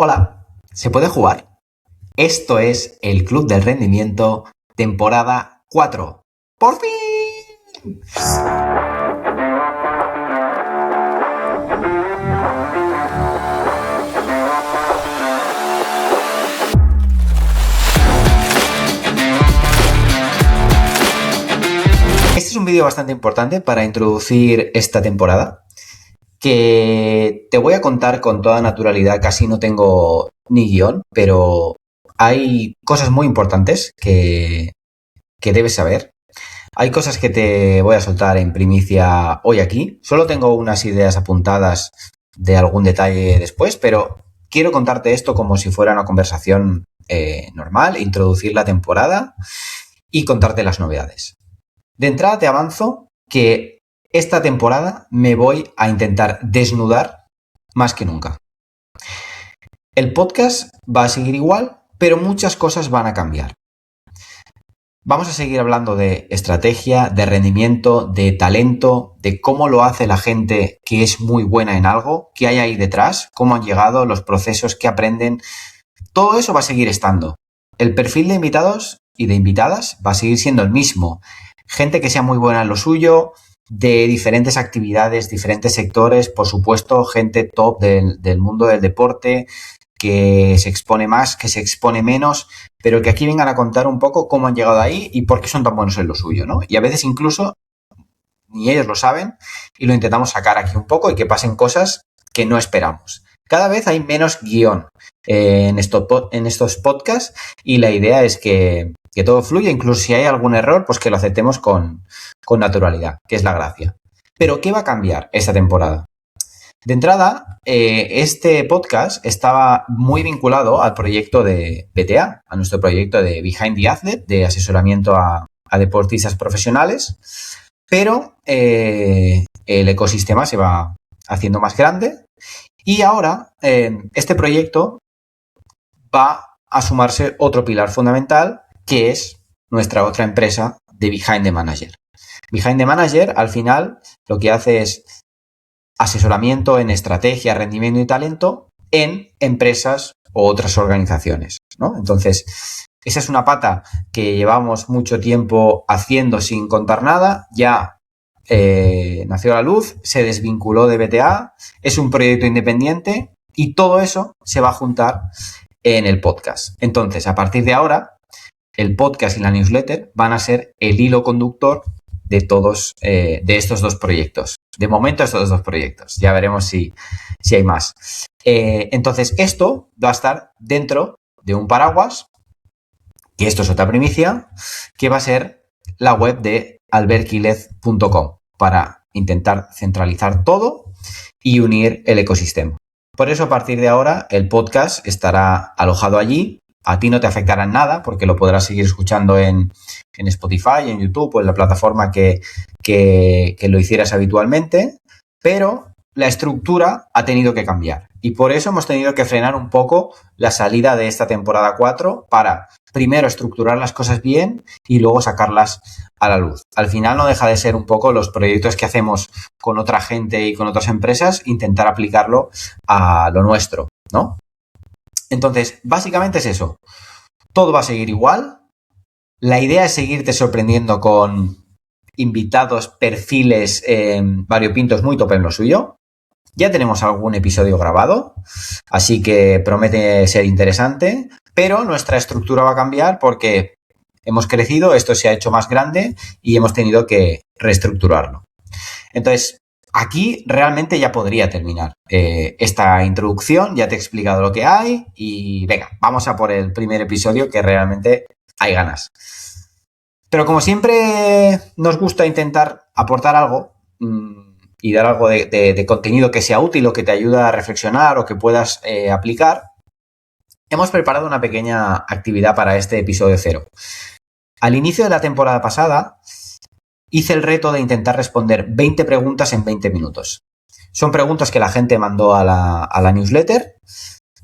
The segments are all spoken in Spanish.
Hola, ¿se puede jugar? Esto es el Club del Rendimiento, temporada 4. ¡Por fin! Este es un vídeo bastante importante para introducir esta temporada, que te voy a contar con toda naturalidad. Casi no tengo ni guión, pero hay cosas muy importantes que debes saber. Hay cosas que te voy a soltar en primicia hoy aquí. Solo tengo unas ideas apuntadas de algún detalle después, pero quiero contarte esto como si fuera una conversación normal, introducir la temporada y contarte las novedades. De entrada te avanzo que esta temporada me voy a intentar desnudar más que nunca. El podcast va a seguir igual, pero muchas cosas van a cambiar. Vamos a seguir hablando de estrategia, de rendimiento, de talento, de cómo lo hace la gente que es muy buena en algo, qué hay ahí detrás, cómo han llegado, los procesos que aprenden. Todo eso va a seguir estando. El perfil de invitados y de invitadas va a seguir siendo el mismo. Gente que sea muy buena en lo suyo, de diferentes actividades, diferentes sectores, por supuesto, gente top del mundo del deporte, que se expone más, que se expone menos, pero que aquí vengan a contar un poco cómo han llegado ahí y por qué son tan buenos en lo suyo, ¿no? Y a veces incluso ni ellos lo saben y lo intentamos sacar aquí un poco y que pasen cosas que no esperamos. Cada vez hay menos guión en estos podcasts y la idea es que todo fluya, incluso si hay algún error, pues que lo aceptemos con naturalidad, que es la gracia. Pero ¿qué va a cambiar esta temporada? De entrada, este podcast estaba muy vinculado al proyecto de BTA, a nuestro proyecto de Behind the Athlete, de asesoramiento a deportistas profesionales, pero el ecosistema se va haciendo más grande y ahora este proyecto va a sumarse otro pilar fundamental, que es nuestra otra empresa de Behind the Manager. Behind the Manager, al final, lo que hace es asesoramiento en estrategia, rendimiento y talento en empresas u otras organizaciones, ¿no? Entonces, esa es una pata que llevamos mucho tiempo haciendo sin contar nada. Ya nació a la luz, se desvinculó de BTA, es un proyecto independiente y todo eso se va a juntar en el podcast. Entonces, a partir de ahora, el podcast y la newsletter van a ser el hilo conductor de todos, de estos dos proyectos. De momento, estos dos proyectos. Ya veremos si hay más. Entonces, esto va a estar dentro de un paraguas, que esto es otra primicia, que va a ser la web de albertquilez.com para intentar centralizar todo y unir el ecosistema. Por eso, a partir de ahora, el podcast estará alojado allí. A ti no te afectará en nada porque lo podrás seguir escuchando en Spotify, en YouTube o en la plataforma que lo hicieras habitualmente, pero la estructura ha tenido que cambiar y por eso hemos tenido que frenar un poco la salida de esta temporada 4 para primero estructurar las cosas bien y luego sacarlas a la luz. Al final no deja de ser un poco los proyectos que hacemos con otra gente y con otras empresas, intentar aplicarlo a lo nuestro, ¿no? Entonces, básicamente es eso. Todo va a seguir igual. La idea es seguirte sorprendiendo con invitados, perfiles variopintos muy top en lo suyo. Ya tenemos algún episodio grabado, así que promete ser interesante, pero nuestra estructura va a cambiar porque hemos crecido, esto se ha hecho más grande y hemos tenido que reestructurarlo. Entonces, aquí realmente ya podría terminar esta introducción, ya te he explicado lo que hay y venga, vamos a por el primer episodio que realmente hay ganas. Pero como siempre nos gusta intentar aportar algo y dar algo de contenido que sea útil o que te ayude a reflexionar o que puedas aplicar, hemos preparado una pequeña actividad para este episodio 0. Al inicio de la temporada pasada hice el reto de intentar responder 20 preguntas en 20 minutos. Son preguntas que la gente mandó a la newsletter.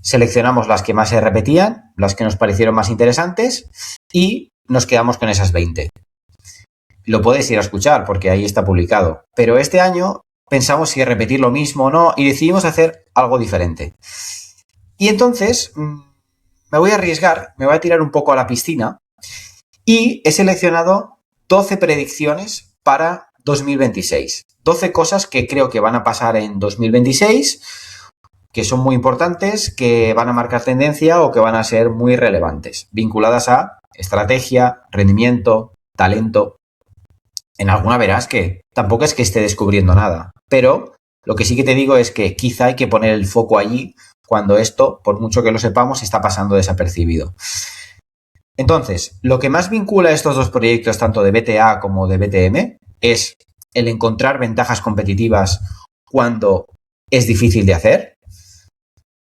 Seleccionamos las que más se repetían, las que nos parecieron más interesantes y nos quedamos con esas 20. Lo puedes ir a escuchar porque ahí está publicado. Pero este año pensamos si repetir lo mismo o no y decidimos hacer algo diferente. Y entonces me voy a arriesgar, me voy a tirar un poco a la piscina y he seleccionado 12 predicciones para 2026. 12 cosas que creo que van a pasar en 2026, que son muy importantes, que van a marcar tendencia o que van a ser muy relevantes, vinculadas a estrategia, rendimiento, talento. En alguna verás que tampoco es que esté descubriendo nada, pero lo que sí que te digo es que quizá hay que poner el foco allí cuando esto, por mucho que lo sepamos, está pasando desapercibido. Entonces, lo que más vincula estos dos proyectos, tanto de BTA como de BTM, es el encontrar ventajas competitivas cuando es difícil de hacer.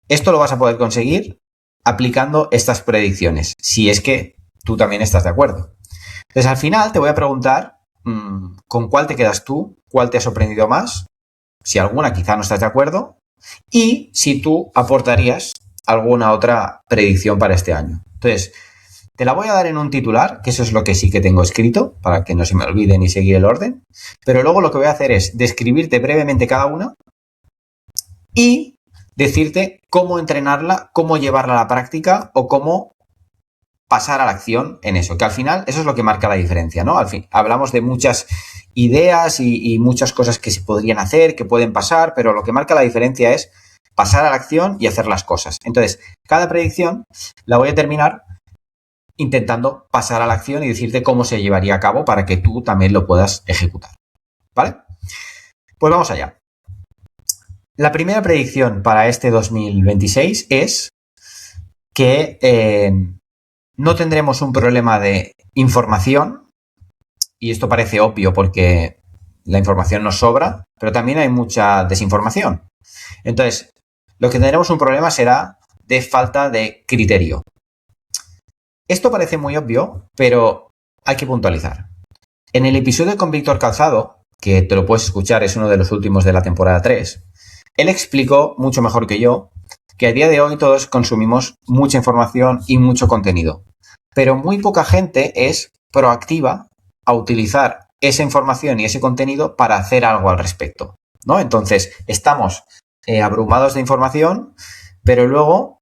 Esto lo vas a poder conseguir aplicando estas predicciones, si es que tú también estás de acuerdo. Entonces, al final te voy a preguntar con cuál te quedas tú, cuál te ha sorprendido más, si alguna quizá no estás de acuerdo, y si tú aportarías alguna otra predicción para este año. Entonces, te la voy a dar en un titular, que eso es lo que sí que tengo escrito, para que no se me olvide ni seguir el orden, pero luego lo que voy a hacer es describirte brevemente cada una y decirte cómo entrenarla, cómo llevarla a la práctica o cómo pasar a la acción en eso, que al final eso es lo que marca la diferencia, ¿no? Al fin, hablamos de muchas ideas y muchas cosas que se podrían hacer, que pueden pasar, pero lo que marca la diferencia es pasar a la acción y hacer las cosas. Entonces, cada predicción la voy a terminar intentando pasar a la acción y decirte cómo se llevaría a cabo para que tú también lo puedas ejecutar, ¿vale? Pues vamos allá. La primera predicción para este 2026 es que no tendremos un problema de información, y esto parece obvio porque la información nos sobra, pero también hay mucha desinformación. Entonces, lo que tendremos un problema será de falta de criterio. Esto parece muy obvio, pero hay que puntualizar. En el episodio con Víctor Calzado, que te lo puedes escuchar, es uno de los últimos de la temporada 3, él explicó mucho mejor que yo que a día de hoy todos consumimos mucha información y mucho contenido, pero muy poca gente es proactiva a utilizar esa información y ese contenido para hacer algo al respecto, ¿no? Entonces, estamos abrumados de información, pero luego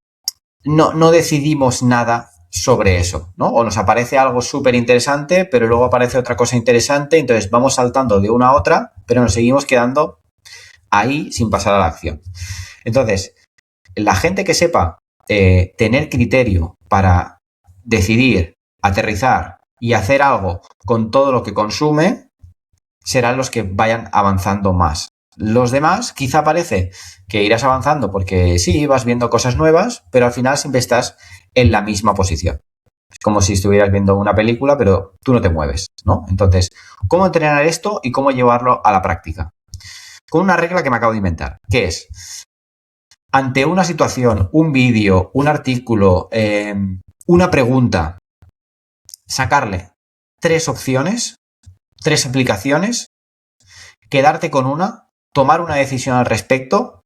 no decidimos nada sobre eso, ¿no? O nos aparece algo súper interesante, pero luego aparece otra cosa interesante, entonces vamos saltando de una a otra, pero nos seguimos quedando ahí sin pasar a la acción. Entonces, la gente que sepa tener criterio para decidir, aterrizar y hacer algo con todo lo que consume, serán los que vayan avanzando más. Los demás, quizá parece que irás avanzando porque sí, vas viendo cosas nuevas, pero al final siempre estás en la misma posición. Es como si estuvieras viendo una película, pero tú no te mueves, ¿no? Entonces, ¿cómo entrenar esto y cómo llevarlo a la práctica? Con una regla que me acabo de inventar, que es, ante una situación, un vídeo, un artículo, una pregunta, sacarle 3 opciones, 3 aplicaciones, quedarte con una, tomar una decisión al respecto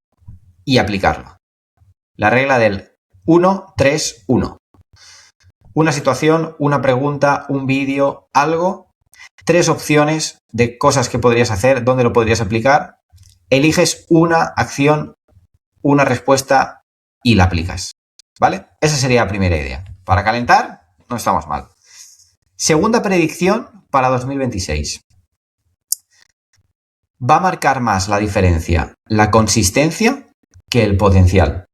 y aplicarla. La regla del 1-3-1. Una situación, una pregunta, un vídeo, algo, 3 opciones de cosas que podrías hacer, dónde lo podrías aplicar, eliges una acción, una respuesta y la aplicas, ¿vale? Esa sería la primera idea. Para calentar, no estamos mal. Segunda predicción para 2026. Va a marcar más la diferencia la consistencia que el potencial.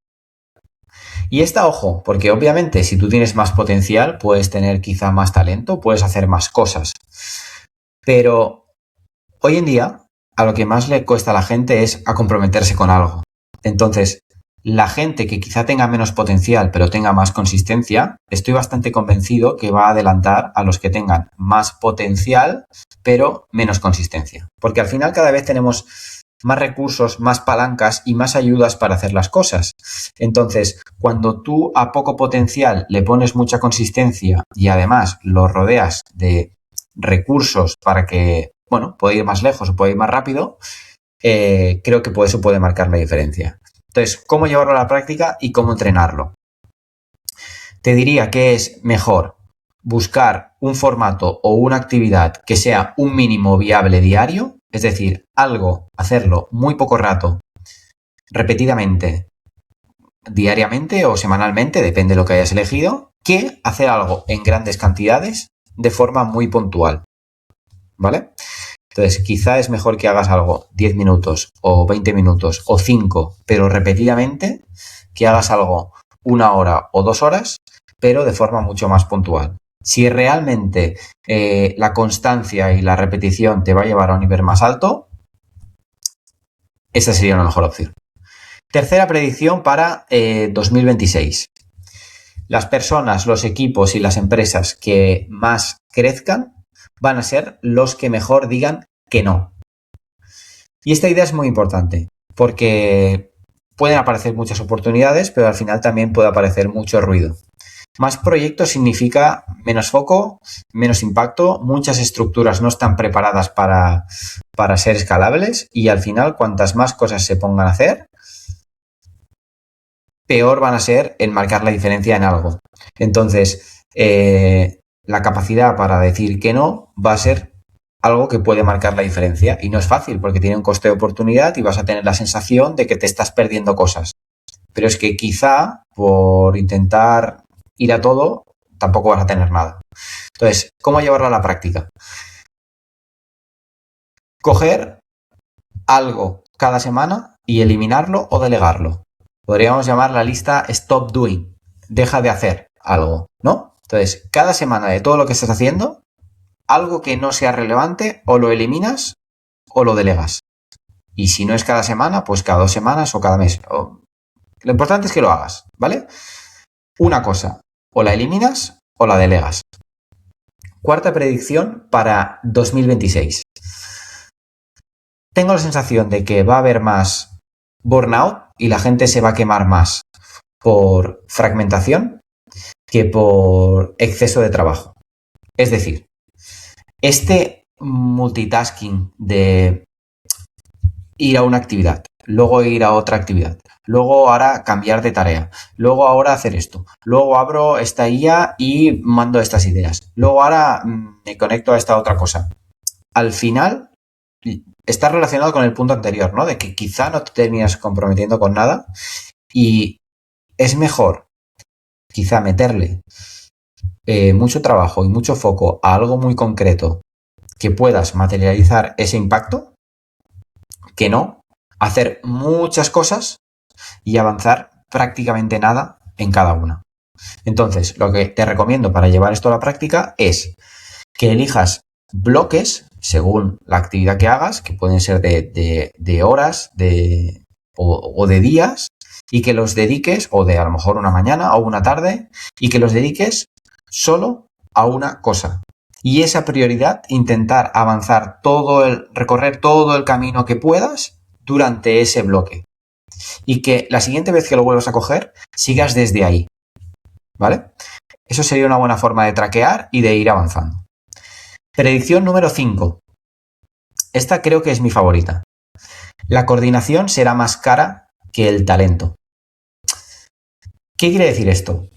Y esta, ojo, porque obviamente si tú tienes más potencial, puedes tener quizá más talento, puedes hacer más cosas. Pero hoy en día, a lo que más le cuesta a la gente es a comprometerse con algo. Entonces, la gente que quizá tenga menos potencial, pero tenga más consistencia, estoy bastante convencido que va a adelantar a los que tengan más potencial, pero menos consistencia. Porque al final cada vez tenemos más recursos, más palancas y más ayudas para hacer las cosas. Entonces, cuando tú a poco potencial le pones mucha consistencia y además lo rodeas de recursos para que, bueno, pueda ir más lejos o pueda ir más rápido, creo que eso puede marcar la diferencia. Entonces, ¿cómo llevarlo a la práctica y cómo entrenarlo? Te diría que es mejor buscar un formato o una actividad que sea un mínimo viable diario, es decir, algo, hacerlo muy poco rato, repetidamente, diariamente o semanalmente, depende de lo que hayas elegido, que hacer algo en grandes cantidades de forma muy puntual, ¿vale? Entonces, quizá es mejor que hagas algo 10 minutos o 20 minutos o 5, pero repetidamente, que hagas algo 1 hora o 2 horas, pero de forma mucho más puntual. Si realmente la constancia y la repetición te va a llevar a un nivel más alto, esta sería una mejor opción. Tercera predicción para 2026. Las personas, los equipos y las empresas que más crezcan van a ser los que mejor digan que no. Y esta idea es muy importante porque pueden aparecer muchas oportunidades, pero al final también puede aparecer mucho ruido. Más proyectos significa menos foco, menos impacto, muchas estructuras no están preparadas para ser escalables y al final cuantas más cosas se pongan a hacer, peor van a ser en marcar la diferencia en algo. Entonces, la capacidad para decir que no va a ser algo que puede marcar la diferencia y no es fácil porque tiene un coste de oportunidad y vas a tener la sensación de que te estás perdiendo cosas. Pero es que quizá por intentar ir a todo tampoco vas a tener nada. Entonces, ¿cómo llevarlo a la práctica? Coger algo cada semana y eliminarlo o delegarlo. Podríamos llamar la lista Stop Doing. Deja de hacer algo, ¿no? Entonces, cada semana de todo lo que estás haciendo, algo que no sea relevante o lo eliminas o lo delegas. Y si no es cada semana, pues cada 2 semanas o cada mes. Lo importante es que lo hagas, ¿vale? Una cosa, o la eliminas o la delegas. Cuarta predicción para 2026. Tengo la sensación de que va a haber más burnout y la gente se va a quemar más por fragmentación que por exceso de trabajo. Es decir, este multitasking de ir a una actividad, luego ir a otra actividad, luego ahora cambiar de tarea, luego ahora hacer esto, luego abro esta IA y mando estas ideas, luego ahora me conecto a esta otra cosa. Al final está relacionado con el punto anterior, ¿no? De que quizá no te terminas comprometiendo con nada y es mejor quizá meterle mucho trabajo y mucho foco a algo muy concreto que puedas materializar ese impacto que no hacer muchas cosas y avanzar prácticamente nada en cada una. Entonces, lo que te recomiendo para llevar esto a la práctica es que elijas bloques según la actividad que hagas, que pueden ser de horas o de días, y que los dediques, o de a lo mejor una mañana o una tarde, y que los dediques solo a una cosa. Y esa prioridad, intentar avanzar recorrer todo el camino que puedas durante ese bloque. Y que la siguiente vez que lo vuelvas a coger, sigas desde ahí. ¿Vale? Eso sería una buena forma de traquear y de ir avanzando. Predicción número 5. Esta creo que es mi favorita. La coordinación será más cara que el talento. ¿Qué quiere decir esto?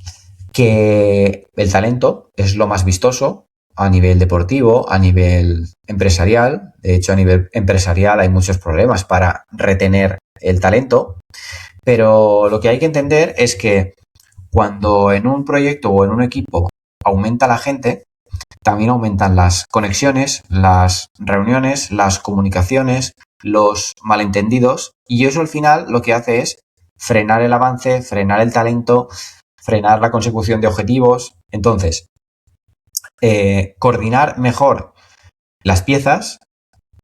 Que el talento es lo más vistoso a nivel deportivo, a nivel empresarial. De hecho, a nivel empresarial hay muchos problemas para retener el talento. Pero lo que hay que entender es que cuando en un proyecto o en un equipo aumenta la gente, también aumentan las conexiones, las reuniones, las comunicaciones, los malentendidos y eso al final lo que hace es frenar el avance, frenar el talento, frenar la consecución de objetivos. Entonces, coordinar mejor las piezas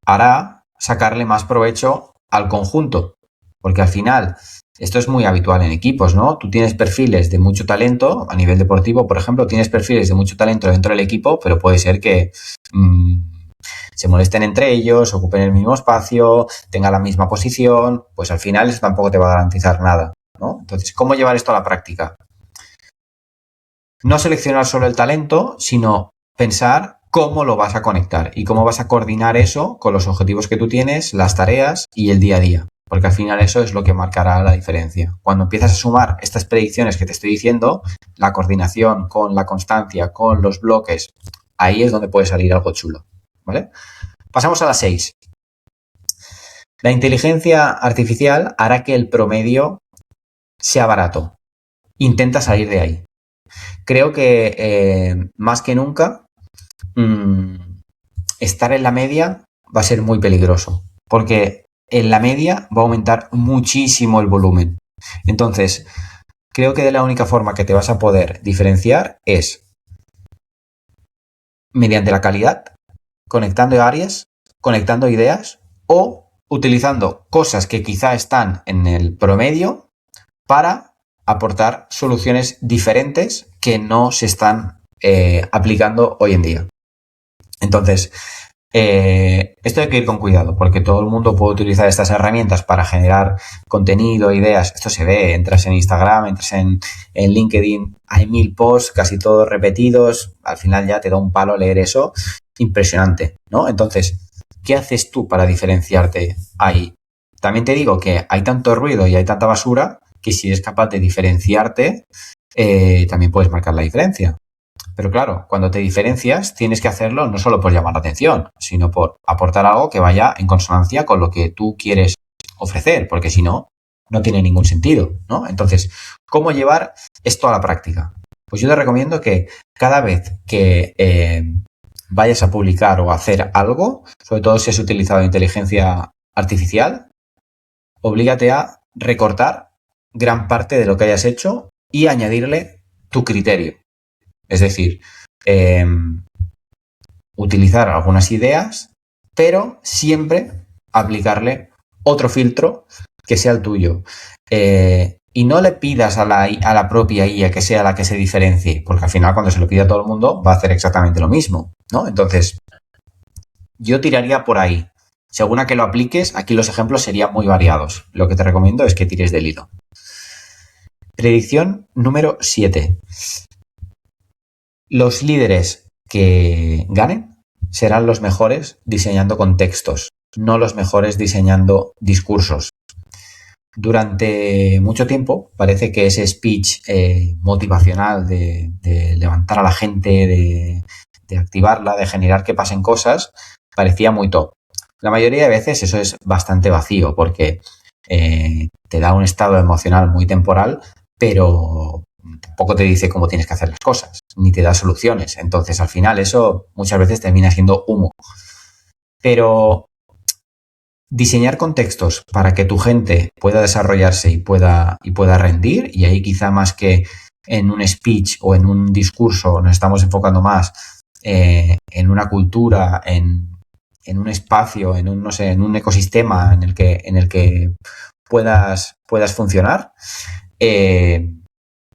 hará sacarle más provecho al conjunto, porque al final esto es muy habitual en equipos, ¿no? Tú tienes perfiles de mucho talento, a nivel deportivo, por ejemplo, tienes perfiles de mucho talento dentro del equipo, pero puede ser que se molesten entre ellos, ocupen el mismo espacio, tengan la misma posición, pues al final eso tampoco te va a garantizar nada, ¿no? Entonces, ¿cómo llevar esto a la práctica? No seleccionar solo el talento, sino pensar cómo lo vas a conectar y cómo vas a coordinar eso con los objetivos que tú tienes, las tareas y el día a día. Porque al final eso es lo que marcará la diferencia. Cuando empiezas a sumar estas predicciones que te estoy diciendo, la coordinación con la constancia, con los bloques, ahí es donde puede salir algo chulo. ¿Vale? Pasamos a las 6. La inteligencia artificial hará que el promedio sea barato. Intenta salir de ahí. Creo que más que nunca estar en la media va a ser muy peligroso, porque en la media va a aumentar muchísimo el volumen. Entonces, creo que de la única forma que te vas a poder diferenciar es mediante la calidad, conectando áreas, conectando ideas o utilizando cosas que quizá están en el promedio para aportar soluciones diferentes que no se están aplicando hoy en día. Entonces, esto hay que ir con cuidado porque todo el mundo puede utilizar estas herramientas para generar contenido, ideas. Esto se ve, entras en Instagram, entras en LinkedIn, hay 1000 posts, casi todos repetidos. Al final ya te da un palo leer eso. Impresionante, ¿no? Entonces, ¿qué haces tú para diferenciarte ahí? También te digo que hay tanto ruido y hay tanta basura que si eres capaz de diferenciarte, también puedes marcar la diferencia. Pero claro, cuando te diferencias, tienes que hacerlo no solo por llamar la atención, sino por aportar algo que vaya en consonancia con lo que tú quieres ofrecer, porque si no, no tiene ningún sentido, ¿no? Entonces, ¿cómo llevar esto a la práctica? Pues yo te recomiendo que cada vez que vayas a publicar o a hacer algo, sobre todo si has utilizado inteligencia artificial, oblígate a recortar gran parte de lo que hayas hecho y añadirle tu criterio. Es decir, utilizar algunas ideas, pero siempre aplicarle otro filtro que sea el tuyo. Y no le pidas a la propia IA que sea la que se diferencie, porque al final cuando se lo pide a todo el mundo va a hacer exactamente lo mismo, ¿no? Entonces, yo tiraría por ahí. Según a que lo apliques, aquí los ejemplos serían muy variados. Lo que te recomiendo es que tires del hilo. Predicción número 7. Los líderes que ganen serán los mejores diseñando contextos, no los mejores diseñando discursos. Durante mucho tiempo parece que ese speech motivacional de levantar a la gente, de activarla, de generar que pasen cosas, parecía muy top. La mayoría de veces eso es bastante vacío porque te da un estado emocional muy temporal, pero tampoco te dice cómo tienes que hacer las cosas, ni te da soluciones. Entonces, al final, eso muchas veces termina siendo humo. Pero diseñar contextos para que tu gente pueda desarrollarse y pueda rendir, y ahí quizá más que en un speech o en un discurso nos estamos enfocando más en una cultura, en un espacio, en un, no sé, en un ecosistema en el que puedas funcionar,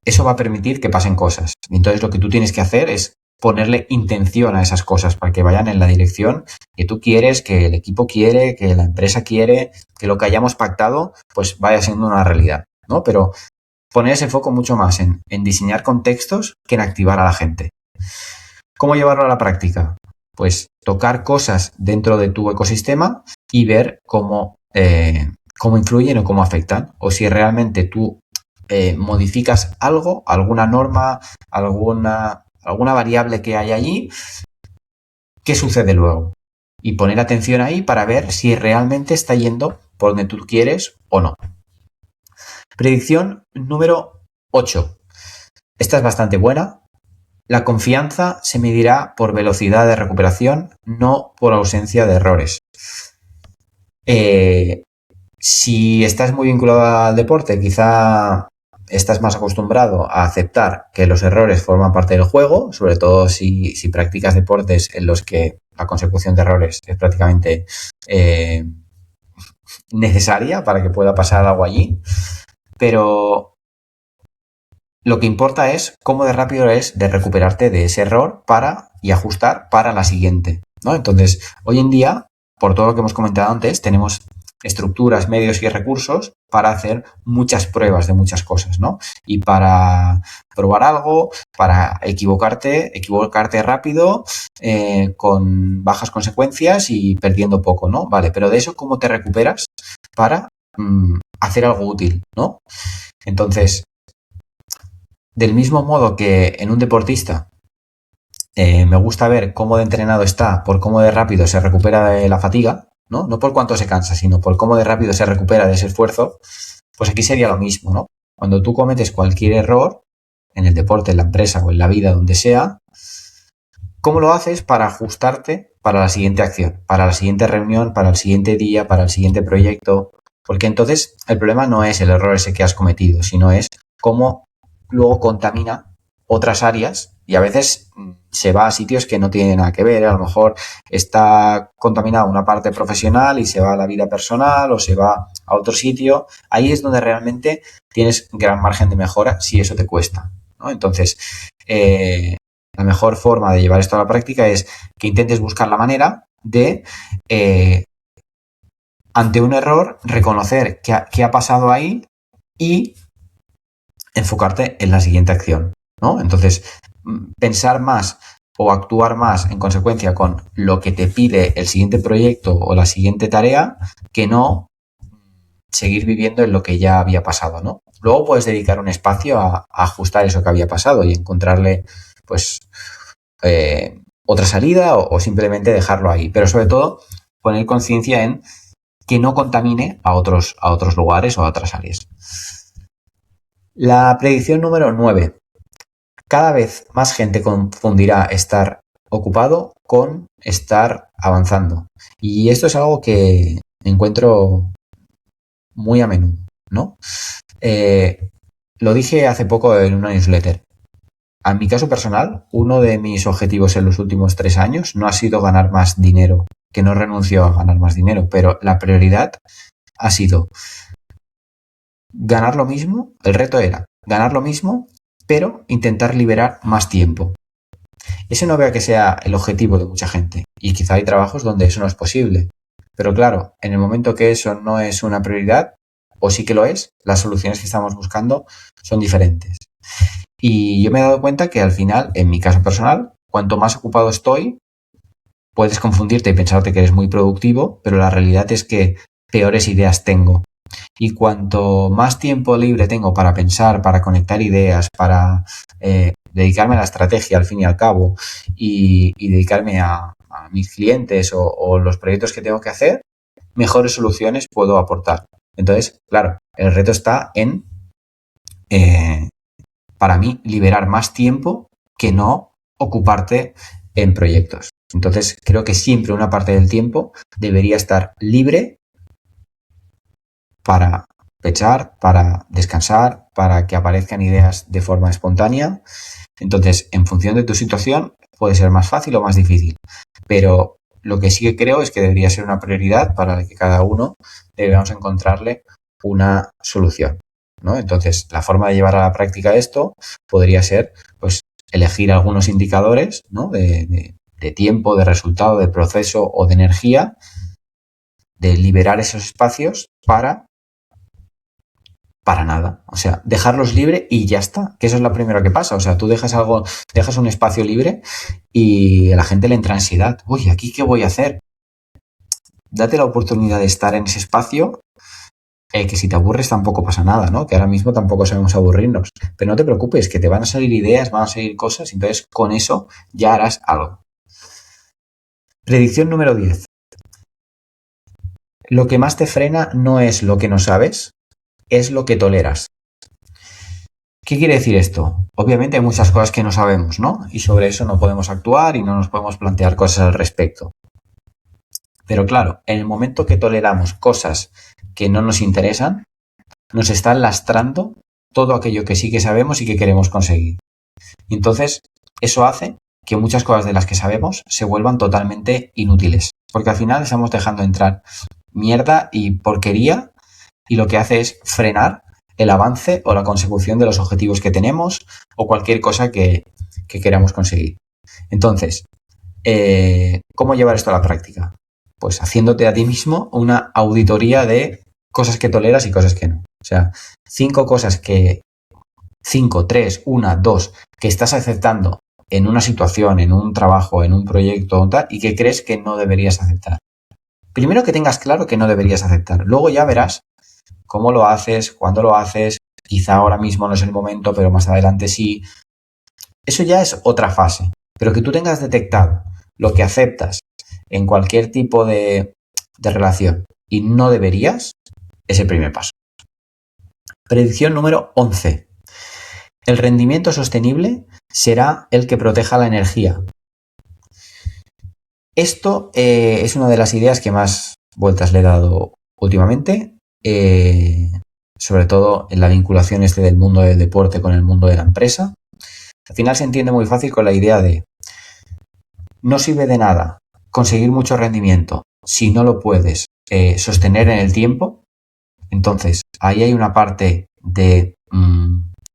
eso va a permitir que pasen cosas. Y entonces lo que tú tienes que hacer es ponerle intención a esas cosas para que vayan en la dirección que tú quieres, que el equipo quiere, que la empresa quiere, que lo que hayamos pactado pues vaya siendo una realidad, ¿no? Pero poner ese foco mucho más en diseñar contextos que en activar a la gente. ¿Cómo llevarlo a la práctica? Pues tocar cosas dentro de tu ecosistema y ver cómo influyen o cómo afectan. O si realmente tú modificas algo, alguna norma, alguna variable que hay allí, ¿qué sucede luego? Y poner atención ahí para ver si realmente está yendo por donde tú quieres o no. Predicción número 8. Esta es bastante buena. La confianza se medirá por velocidad de recuperación, no por ausencia de errores. Si estás muy vinculado al deporte, quizá estás más acostumbrado a aceptar que los errores forman parte del juego, sobre todo si practicas deportes en los que la consecución de errores es prácticamente necesaria para que pueda pasar algo allí. Pero lo que importa es cómo de rápido es de recuperarte de ese error y ajustar para la siguiente, ¿no? Entonces, hoy en día, por todo lo que hemos comentado antes, tenemos estructuras, medios y recursos para hacer muchas pruebas de muchas cosas, ¿no? Y para probar algo, para equivocarte rápido, con bajas consecuencias y perdiendo poco, ¿no? Vale, pero de eso, ¿cómo te recuperas para hacer algo útil, ¿no? Entonces, del mismo modo que en un deportista me gusta ver cómo de entrenado está por cómo de rápido se recupera de la fatiga, ¿no? No por cuánto se cansa, sino por cómo de rápido se recupera de ese esfuerzo, pues aquí sería lo mismo, ¿no? Cuando tú cometes cualquier error, en el deporte, en la empresa o en la vida, donde sea, ¿cómo lo haces para ajustarte para la siguiente acción, para la siguiente reunión, para el siguiente día, para el siguiente proyecto? Porque entonces el problema no es el error ese que has cometido, sino es cómo luego contamina otras áreas y a veces se va a sitios que no tienen nada que ver. A lo mejor está contaminada una parte profesional y se va a la vida personal o se va a otro sitio. Ahí es donde realmente tienes gran margen de mejora si eso te cuesta, ¿no? Entonces, la mejor forma de llevar esto a la práctica es que intentes buscar la manera de, ante un error, reconocer qué ha pasado ahí y enfocarte en la siguiente acción, ¿no? Entonces, pensar más o actuar más en consecuencia con lo que te pide el siguiente proyecto o la siguiente tarea que no seguir viviendo en lo que ya había pasado, ¿no? Luego puedes dedicar un espacio a ajustar eso que había pasado y encontrarle, pues, otra salida o simplemente dejarlo ahí. Pero sobre todo, poner conciencia en que no contamine a otros lugares o a otras áreas. La predicción número 9. Cada vez más gente confundirá estar ocupado con estar avanzando. Y esto es algo que encuentro muy a menudo, ¿no? Lo dije hace poco en una newsletter. En mi caso personal, uno de mis objetivos en los últimos 3 años no ha sido ganar más dinero, que no renuncio a ganar más dinero, pero la prioridad ha sido ganar lo mismo. El reto era ganar lo mismo, pero intentar liberar más tiempo. Ese no veo que sea el objetivo de mucha gente y quizá hay trabajos donde eso no es posible. Pero claro, en el momento que eso no es una prioridad, o sí que lo es, las soluciones que estamos buscando son diferentes. Y yo me he dado cuenta que al final, en mi caso personal, cuanto más ocupado estoy, puedes confundirte y pensarte que eres muy productivo, pero la realidad es que peores ideas tengo. Y cuanto más tiempo libre tengo para pensar, para conectar ideas, para dedicarme a la estrategia al fin y al cabo y dedicarme a mis clientes o los proyectos que tengo que hacer, mejores soluciones puedo aportar. Entonces, claro, el reto está en, para mí, liberar más tiempo que no ocuparte en proyectos. Entonces, creo que siempre una parte del tiempo debería estar libre para pensar, para descansar, para que aparezcan ideas de forma espontánea. Entonces, en función de tu situación, puede ser más fácil o más difícil. Pero lo que sí que creo es que debería ser una prioridad para que cada uno debamos encontrarle una solución, ¿no? Entonces, la forma de llevar a la práctica esto podría ser, pues, elegir algunos indicadores, ¿no? de tiempo, de resultado, de proceso o de energía, de liberar esos espacios para nada. O sea, dejarlos libre y ya está. Que eso es lo primero que pasa. O sea, tú dejas un espacio libre y a la gente le entra ansiedad. Uy, ¿aquí qué voy a hacer? Date la oportunidad de estar en ese espacio, que si te aburres tampoco pasa nada, ¿no? Que ahora mismo tampoco sabemos aburrirnos. Pero no te preocupes, que te van a salir ideas, van a salir cosas, y entonces con eso ya harás algo. Predicción número 10. Lo que más te frena no es lo que no sabes, es lo que toleras. ¿Qué quiere decir esto? Obviamente hay muchas cosas que no sabemos, ¿no? Y sobre eso no podemos actuar y no nos podemos plantear cosas al respecto. Pero claro, en el momento que toleramos cosas que no nos interesan, nos están lastrando todo aquello que sí que sabemos y que queremos conseguir. Y entonces, eso hace que muchas cosas de las que sabemos se vuelvan totalmente inútiles. Porque al final estamos dejando entrar mierda y porquería y lo que hace es frenar el avance o la consecución de los objetivos que tenemos o cualquier cosa que queramos conseguir. Entonces, ¿cómo llevar esto a la práctica? Pues haciéndote a ti mismo una auditoría de cosas que toleras y cosas que no. O sea, 5 cosas que 5, 3, 1, 2 que estás aceptando en una situación, en un trabajo, en un proyecto y que crees que no deberías aceptar. Primero que tengas claro que no deberías aceptar. Luego ya verás cómo lo haces, cuándo lo haces. Quizá ahora mismo no es el momento, pero más adelante sí. Eso ya es otra fase. Pero que tú tengas detectado lo que aceptas en cualquier tipo de relación y no deberías, es el primer paso. Predicción número 11. El rendimiento sostenible será el que proteja la energía. Esto es una de las ideas que más vueltas le he dado últimamente, sobre todo en la vinculación del mundo del deporte con el mundo de la empresa. Al final se entiende muy fácil con la idea de no sirve de nada conseguir mucho rendimiento si no lo puedes sostener en el tiempo. Entonces, ahí hay una parte de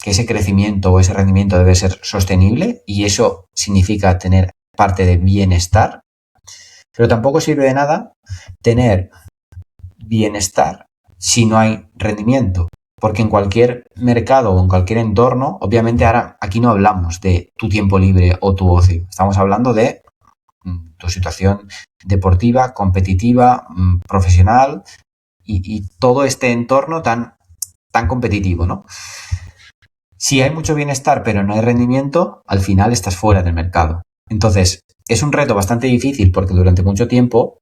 que ese crecimiento o ese rendimiento debe ser sostenible y eso significa tener parte de bienestar. Pero tampoco sirve de nada tener bienestar si no hay rendimiento. Porque en cualquier mercado o en cualquier entorno, obviamente ahora aquí no hablamos de tu tiempo libre o tu ocio. Estamos hablando de tu situación deportiva, competitiva, profesional y todo este entorno tan competitivo, ¿no? Si hay mucho bienestar pero no hay rendimiento, al final estás fuera del mercado. Entonces, es un reto bastante difícil porque durante mucho tiempo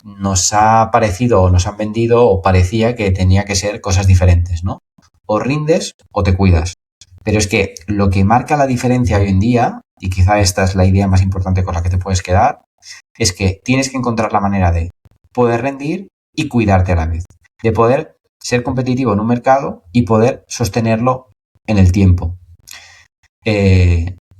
nos ha parecido o nos han vendido o parecía que tenía que ser cosas diferentes, ¿no? O rindes o te cuidas. Pero es que lo que marca la diferencia hoy en día, y quizá esta es la idea más importante con la que te puedes quedar, es que tienes que encontrar la manera de poder rendir y cuidarte a la vez. De poder ser competitivo en un mercado y poder sostenerlo en el tiempo.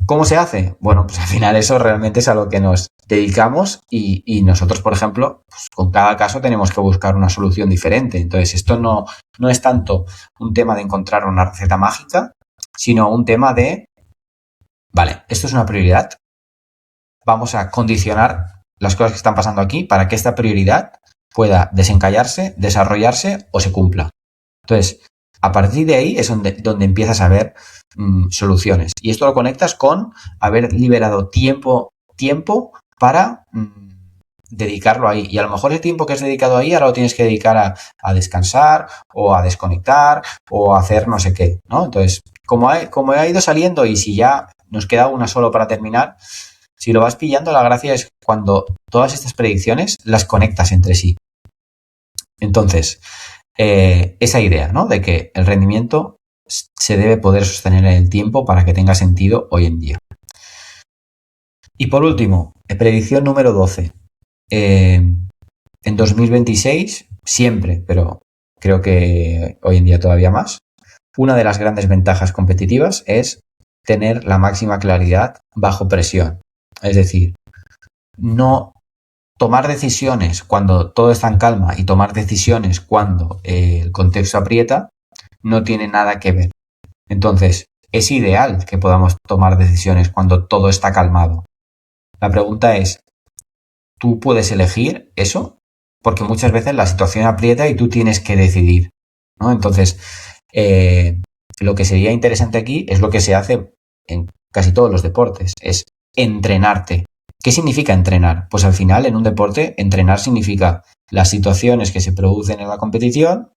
¿Cómo se hace? Bueno, pues al final eso realmente es a lo que nos dedicamos y nosotros, por ejemplo, pues con cada caso tenemos que buscar una solución diferente. Entonces, esto no es tanto un tema de encontrar una receta mágica, sino un tema de, vale, esto es una prioridad, vamos a condicionar las cosas que están pasando aquí para que esta prioridad pueda desencallarse, desarrollarse o se cumpla. Entonces, a partir de ahí es donde empiezas a ver soluciones. Y esto lo conectas con haber liberado tiempo para dedicarlo ahí. Y a lo mejor el tiempo que has dedicado ahí ahora lo tienes que dedicar a descansar o a desconectar o a hacer no sé qué, ¿no? Entonces, como ha ido saliendo y si ya nos queda una solo para terminar, si lo vas pillando, la gracia es cuando todas estas predicciones las conectas entre sí. Entonces, esa idea, ¿no? De que el rendimiento se debe poder sostener en el tiempo para que tenga sentido hoy en día. Y por último, predicción número 12. En 2026, siempre, pero creo que hoy en día todavía más, una de las grandes ventajas competitivas es tener la máxima claridad bajo presión. Es decir, no tomar decisiones cuando todo está en calma y tomar decisiones cuando el contexto aprieta no tiene nada que ver. Entonces, es ideal que podamos tomar decisiones cuando todo está calmado. La pregunta es, ¿tú puedes elegir eso? Porque muchas veces la situación aprieta y tú tienes que decidir, ¿no? Entonces, lo que sería interesante aquí es lo que se hace en casi todos los deportes, es entrenarte. ¿Qué significa entrenar? Pues al final, en un deporte, entrenar significa las situaciones que se producen en la competición,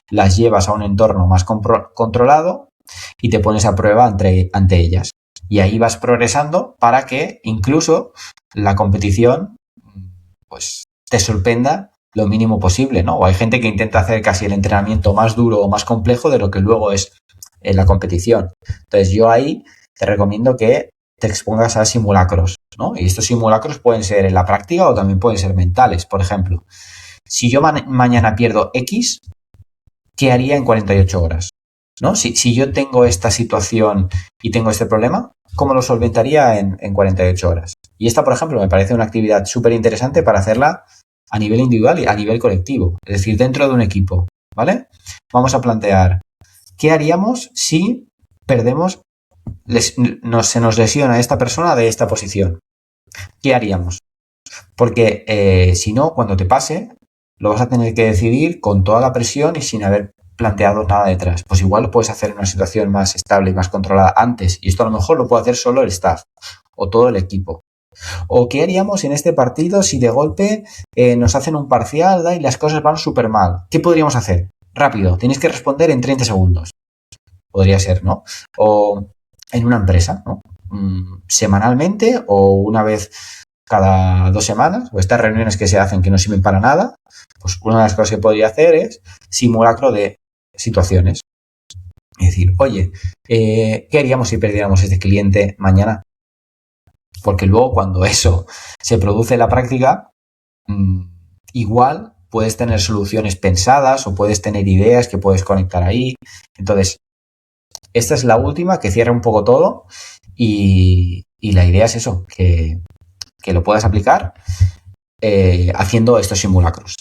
las llevas a un entorno más controlado y te pones a prueba ante ellas. Y ahí vas progresando para que incluso la competición pues te sorprenda lo mínimo posible, ¿no? O hay gente que intenta hacer casi el entrenamiento más duro o más complejo de lo que luego es en la competición. Entonces yo ahí te recomiendo que te expongas a simulacros, ¿no? Y estos simulacros pueden ser en la práctica o también pueden ser mentales. Por ejemplo, si yo mañana pierdo X, ¿qué haría en 48 horas? ¿No? Si yo tengo esta situación y tengo este problema, ¿cómo lo solventaría en 48 horas? Y esta, por ejemplo, me parece una actividad súper interesante para hacerla a nivel individual y a nivel colectivo, es decir, dentro de un equipo, ¿vale? Vamos a plantear, ¿qué haríamos si perdemos, se nos lesiona esta persona de esta posición? ¿Qué haríamos? Porque si no, cuando te pase, lo vas a tener que decidir con toda la presión y sin haber planteado nada detrás. Pues igual lo puedes hacer en una situación más estable y más controlada antes. Y esto a lo mejor lo puede hacer solo el staff o todo el equipo. ¿O qué haríamos en este partido si de golpe nos hacen un parcial y las cosas van súper mal? ¿Qué podríamos hacer? Rápido, tienes que responder en 30 segundos. Podría ser, ¿no? O en una empresa, ¿no? Semanalmente o una vez cada 2 semanas, o estas reuniones que se hacen que no sirven para nada, pues una de las cosas que podría hacer es simulacro de situaciones. Es decir, oye, ¿qué haríamos si perdiéramos este cliente mañana? Porque luego cuando eso se produce en la práctica, mmm, igual puedes tener soluciones pensadas o puedes tener ideas que puedes conectar ahí. Entonces, esta es la última que cierra un poco todo y la idea es eso, que lo puedas aplicar haciendo estos simulacros.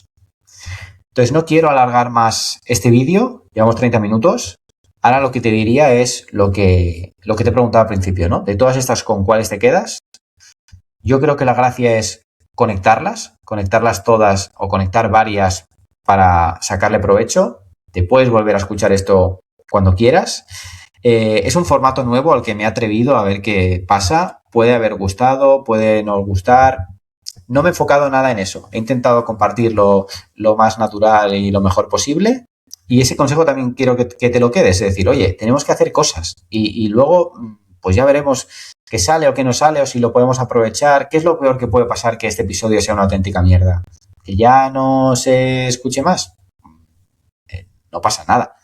Entonces, no quiero alargar más este vídeo, llevamos 30 minutos. Ahora lo que te diría es lo que te preguntaba al principio, ¿no? De todas estas, ¿con cuáles te quedas? Yo creo que la gracia es conectarlas todas o conectar varias para sacarle provecho. Te puedes volver a escuchar esto cuando quieras. Es un formato nuevo al que me he atrevido a ver qué pasa. Puede haber gustado, puede no gustar. No me he enfocado nada en eso. He intentado compartirlo lo más natural y lo mejor posible. Y ese consejo también quiero que te lo quedes. Es decir, oye, tenemos que hacer cosas y luego pues ya veremos qué sale o qué no sale o si lo podemos aprovechar. ¿Qué es lo peor que puede pasar que este episodio sea una auténtica mierda? ¿Que ya no se escuche más? No pasa nada.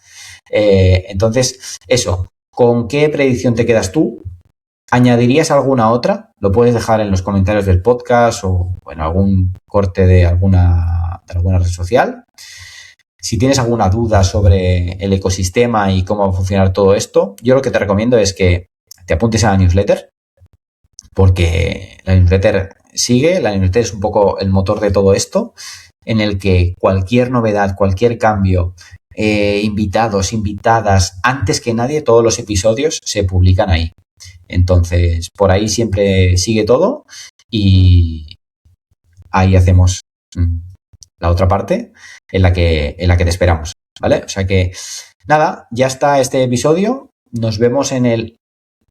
Entonces, eso, ¿con qué predicción te quedas tú? ¿Añadirías alguna otra? Lo puedes dejar en los comentarios del podcast o en algún corte de alguna red social. Si tienes alguna duda sobre el ecosistema y cómo va a funcionar todo esto, yo lo que te recomiendo es que te apuntes a la newsletter, porque la newsletter es un poco el motor de todo esto, en el que cualquier novedad, cualquier cambio, invitados, invitadas, antes que nadie, todos los episodios se publican ahí. Entonces, por ahí siempre sigue todo y ahí hacemos la otra parte en la que te esperamos, ¿vale? O sea que, nada, ya está este episodio. Nos vemos en el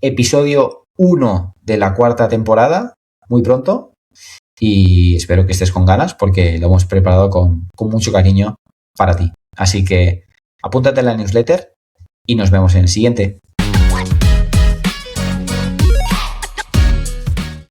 episodio 1 de la 4ª temporada muy pronto y espero que estés con ganas porque lo hemos preparado con mucho cariño para ti. Así que apúntate en la newsletter y nos vemos en el siguiente.